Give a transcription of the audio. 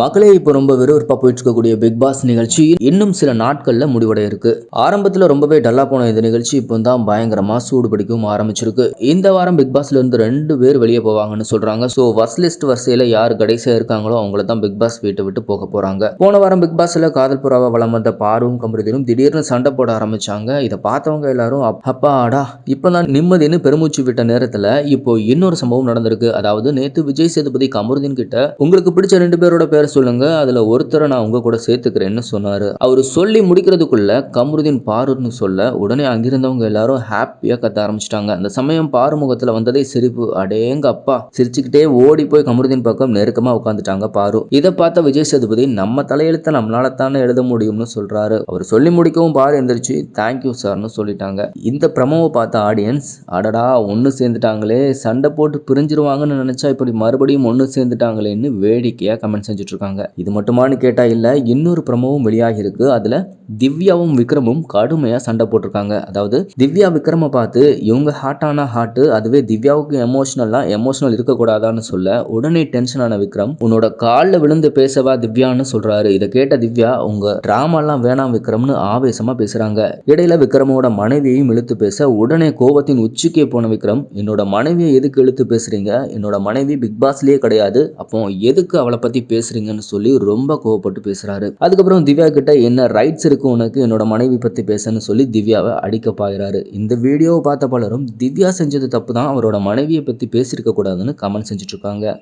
மக்களே இப்போ ரொம்ப விறுவிறுப்பா போயிட்டு இருக்கக்கூடிய பிக் பாஸ் நிகழ்ச்சி இன்னும் சில நாட்கள்ல முடிவடைய இருக்கு. ஆரம்பத்துல ரொம்பவே டல்லா போன இந்த நிகழ்ச்சி இப்போ தான் பயங்கரமா சூடு பிடிக்கவும் ஆரம்பிச்சிருக்கு. இந்த வாரம் பிக் பாஸ்ல இருந்து 2 பேர் வெளியே போவாங்கன்னு சொல்றாங்க. சோ ஃபர்ஸ்ட் லிஸ்ட் வரிசையில யார் கடைசியா இருக்காங்களோ அவங்கள தான் பிக் பாஸ் வீட்டை விட்டு போக போறாங்க. போன வாரம் பிக் பாஸ்ல காதல் புறாவா வலம் வந்த பாரும் கமருதீனும் திடீர்னு சண்டை போட ஆரம்பிச்சாங்க. இதை பார்த்தவங்க எல்லாரும் அப்பாடா இப்பதான் நிம்மதினு பெருமூச்சு விட்ட நேரத்துல இப்போ இன்னொரு சம்பவம் நடந்திருக்கு. அதாவது நேத்து விஜய் சேதுபதி கமருதீன் கிட்ட உங்களுக்கு பிடிச்ச 2 பேரோட பேரை சொல்லுங்க, அதுல ஒருத்தரை நான் உங்க கூட சேர்த்துக்கிறேன்னு சொன்னாரு. அவரு சொல்லி முடிக்கிறதுக்குள்ள கமருதீன் பாருன்னு சொல்ல உடனே அங்கிருந்தவங்க எல்லாரும் ஹாப்பியா கத்த ஆரம்பிச்சிட்டாங்க. அந்த சமயம் பாரு முகத்துல வந்ததே சிரிப்பு. அடேங்க அப்பா, சிரிச்சுக்கிட்டே ஓடி போய் கமருதீன் பக்கம் நெருக்கமா உட்காந்துட்டாங்க பாரு. இதை பார்த்த விஜய் சேதுபதி நம்ம தலையெழுத்த நம்மளால தானே எழுத முடியும்னு சொல்றாரு. அவர் சொல்லி முடிக்கவும் பாரு எந்திரிச்சு தேங்க்யூ சார்னு சொல்லிட்டாங்க. இந்த ப்ரமோவை பார்த்த ஆடியன்ஸ் அடடா ஒன்னு சேர்ந்துட்டாங்களே, சண்டை போட்டு பிரிஞ்சிருவாங்கன்னு நினைச்சா இப்படி மறுபடியும் ஒன்னு சேர்ந்துட்டாங்களேன்னு வேடிக்கையா கமெண்ட் செஞ்சுட்டு இருக்காங்க. இது மட்டுமானு கேட்டா இல்ல, இன்னொரு ப்ரமோவும் வெளியாகி இருக்கு. அதுல திவ்யாவும் விக்ரமும் கடுமையா சண்டை போட்டிருக்காங்க. அதாவது திவ்யா விக்ரம பார்த்து இவங்க ஹாட்டான ஹாட்டு, அதுவே திவ்யாவுக்கு எமோஷனல் இருக்கக்கூடாதான்னு சொல்ல உடனே டென்ஷன் ஆன விக்ரம் உன்னோட காலில் விழுந்து பேசவா திவ்யான்னு சொல்றாரு. இதை கேட்ட திவ்யா உங்க டிராமாலாம் வேணாம் விக்ரம்னு ஆவேசமா பேசுறாங்க. இடையில விக்ரமோட மனைவியையும் இழுத்து பேச உடனே கோபத்தின் உச்சிக்கே போன விக்ரம் என்னோட மனைவியை எதுக்கு இழுத்து பேசுறீங்க, என்னோட மனைவி பிக் பாஸ்லயே கிடையாது, அப்போ எதுக்கு அவளை பத்தி பேசுறீங்கன்னு சொல்லி ரொம்ப கோவப்பட்டு பேசுறாரு. அதுக்கப்புறம் திவ்யா கிட்ட என்ன ரைட்ஸ் இருக்கு உனக்கு என்னோட மனைவி பத்தி பேசன்னு சொல்லி திவ்யாவை அடிக்க பாக்குறாரு. இந்த வீடியோவை பார்த்த பலரும் திவ்யா செஞ்சது தப்பு தான், அவரோட மனைவியை பத்தி பேசியிருக்க கூடாதுன்னு கமெண்ட் செஞ்சுட்டு இருக்காங்க.